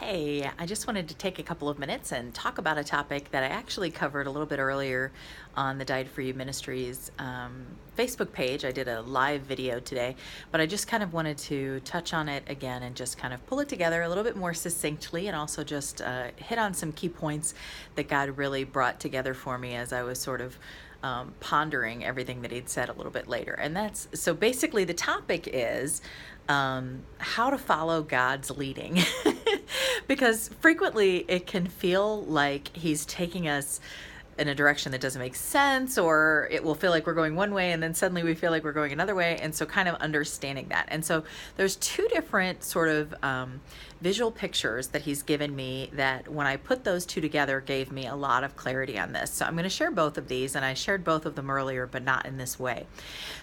Hey, I just wanted to take a couple of minutes and talk about a topic that I actually covered a little bit earlier on the Died For You Ministries Facebook page. I did a live video today, but I just kind of wanted to touch on it again and just kind of pull it together a little bit more succinctly, and also just hit on some key points that God really brought together for me as I was sort of pondering everything that he'd said a little bit later. And that's, so basically the topic is how to follow God's leading. Because frequently it can feel like he's taking us in a direction that doesn't make sense, or it will feel like we're going one way and then suddenly we feel like we're going another way. And so kind of understanding that. And so there's two different sort of visual pictures that he's given me that when I put those two together gave me a lot of clarity on this. So I'm going to share both of these, and I shared both of them earlier, but not in this way.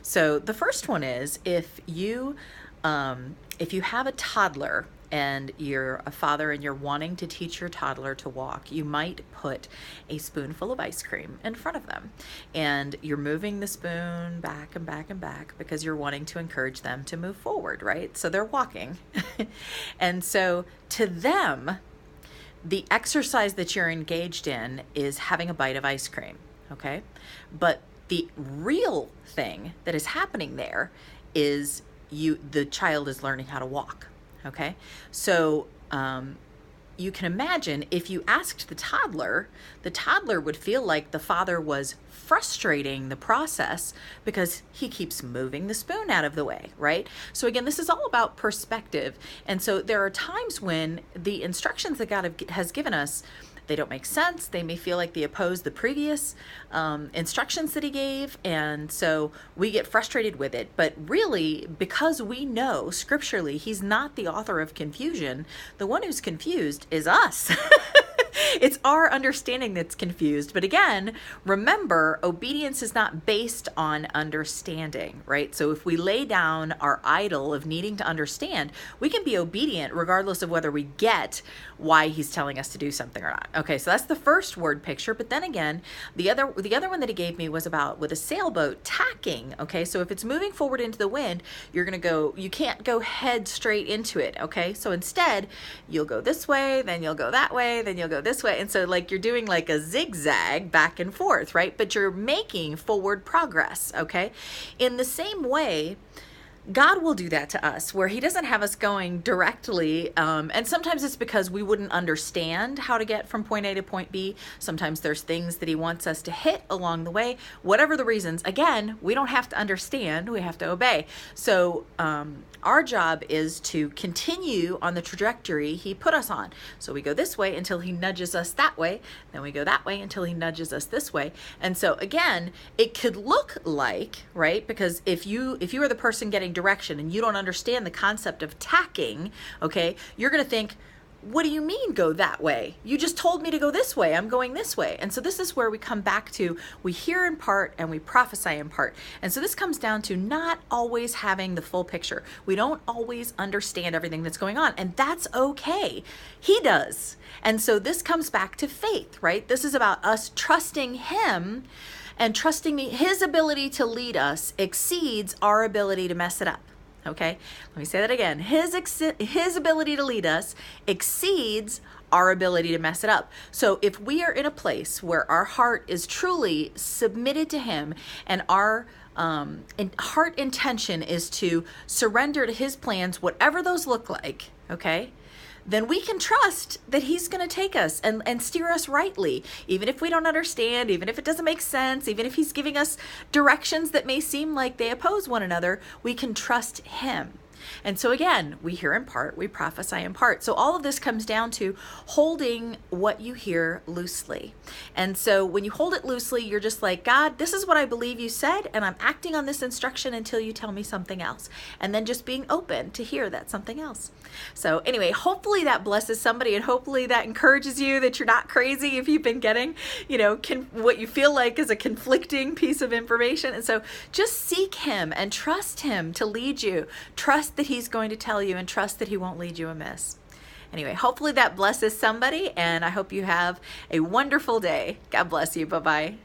So the first one is if you have a toddler and you're a father and you're wanting to teach your toddler to walk, you might put a spoonful of ice cream in front of them. And you're moving the spoon back and back and back because you're wanting to encourage them to move forward, right? So they're walking. And so to them, the exercise that you're engaged in is having a bite of ice cream, okay? But the real thing that is happening there is the child is learning how to walk. Okay, so you can imagine if you asked the toddler would feel like the father was frustrating the process because he keeps moving the spoon out of the way, right? So again, this is all about perspective. And so there are times when the instructions that God has given us, they don't make sense. They may feel like they oppose the previous instructions that he gave. And so we get frustrated with it. But really, because we know scripturally he's not the author of confusion, the one who's confused is us. It's our understanding that's confused. But again, remember, obedience is not based on understanding, right? So if we lay down our idol of needing to understand, we can be obedient regardless of whether we get why he's telling us to do something or not. Okay, so that's the first word picture. But then again, the other one that he gave me was about with a sailboat tacking. Okay, so if it's moving forward into the wind, you can't go head straight into it. Okay, so instead you'll go this way, then you'll go that way, then you'll go this way. And so like you're doing like a zigzag back and forth, right? But you're making forward progress. Okay, in the same way, God will do that to us, where he doesn't have us going directly. And sometimes it's because we wouldn't understand how to get from point A to point B. Sometimes there's things that he wants us to hit along the way. Whatever the reasons, again, we don't have to understand, we have to obey. So our job is to continue on the trajectory he put us on. So we go this way until he nudges us that way. Then we go that way until he nudges us this way. And so again, it could look like, right? Because if you are the person getting direction and you don't understand the concept of tacking, okay, you're going to think, what do you mean go that way? You just told me to go this way. I'm going this way. And so this is where we come back to, we hear in part and we prophesy in part. And so this comes down to not always having the full picture. We don't always understand everything that's going on, and that's okay. He does. And so this comes back to faith, right? This is about us trusting him, and trusting me. His ability to lead us exceeds our ability to mess it up. Okay, let me say that again. His ability to lead us exceeds our ability to mess it up. So if we are in a place where our heart is truly submitted to him, and our heart intention is to surrender to his plans, whatever those look like, okay, then we can trust that he's going to take us and steer us rightly. Even if we don't understand, even if it doesn't make sense, even if he's giving us directions that may seem like they oppose one another, we can trust him. And so again, we hear in part, we prophesy in part. So all of this comes down to holding what you hear loosely. And so when you hold it loosely, you're just like, God, this is what I believe you said, and I'm acting on this instruction until you tell me something else. And then just being open to hear that something else. So anyway, hopefully that blesses somebody, and hopefully that encourages you that you're not crazy if you've been getting, what you feel like is a conflicting piece of information. And so just seek him and trust him to lead you. Trust that he's going to tell you, and trust that he won't lead you amiss. Anyway, hopefully that blesses somebody, and I hope you have a wonderful day. God bless you. Bye-bye.